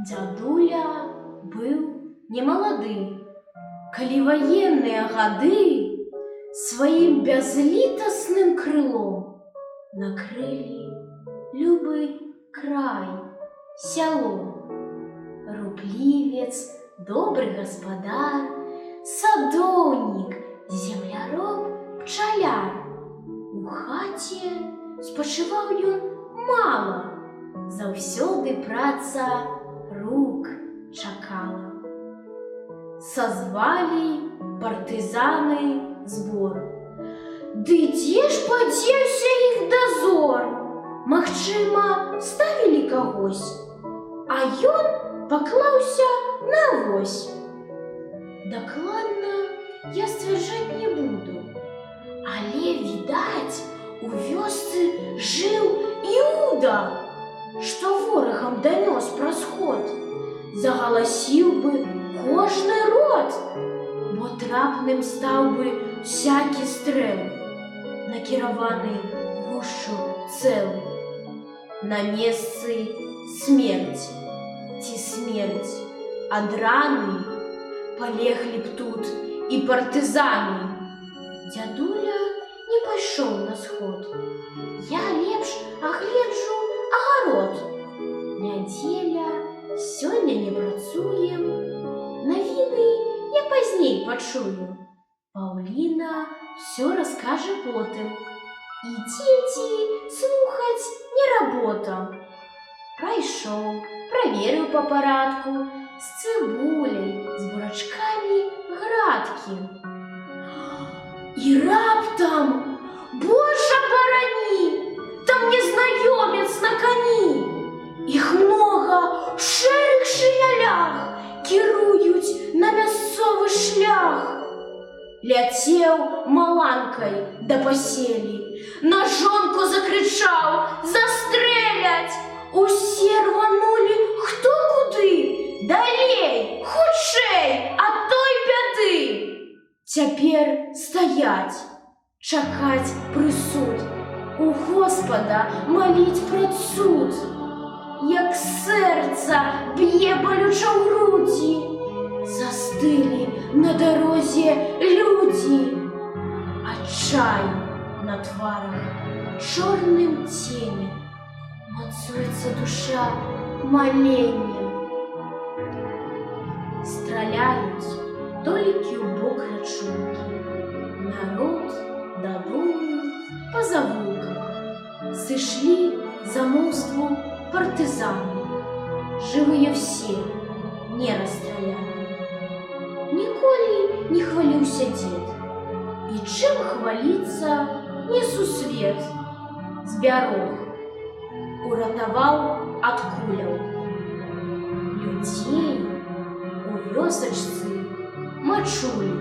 Дзядуля быў немалады, калі ваенныя гады сваім бязлітасным крылом накрылі любы край, сяло. Руплівец, добры гаспадар, садоўнік, земляроб, пчаляр. У хаце спачываў ён мала, заўсёды праца рук чакала. Сазвалі партызаны збор. Ды дзе ж падзеўся іх дазор? Магчыма, ставілі кагось, а ён паклаўся на вось. Дакладна я сцвярджаць не буду, але, відаць, у вёсцы жыў Іуда, што ворагам данёс пра сход. Загаласіў бы кожны род, бо трапным стаў бы всякі стрэл, накіраваны гушчу цэл. На месцы смерць ці смерць ад раны палеглі б тут і партызаны. Дзядуля не пайшоў на сход. Я лепш агледжу агарод. Нядзеля, сёння не працуем. Навіны я пазней пачую. Паўліна всё раскажа потым. І дзеці слухаць не работа. Прайшоў, праверыў па парадку, з цыбуляй, з бурачкамі градкі. І раптам, Божа барані, там незнаёмец на кані. Іх многа ў шэрых шынялях кіруюць на мясцовы шлях. Ляцеў маланкай да паселі, на жонку закрычаў: «Застрэляць!» Усе рванулі хто куды, далей, хутчэй ад той бяды. Цяпер стаяць, чакаць прысуд, у Господа маліць пра цуд. Як сэрца б'е балюча ў грудзі, застылі на дарозе людзі. Адчай на тварах чорным ценем, мацуецца душа маленнем. Страляюць толькі ў бок рачулкі. Народ дадому па завулках. Сышлі замоўству партызаны. Жывыя все, не расстраляны. Ніколі не хваліўся дзед. І чым хваліцца не сусвет. Збярог уратаваў ад куляў. Людзей у вёсачцы мачулі.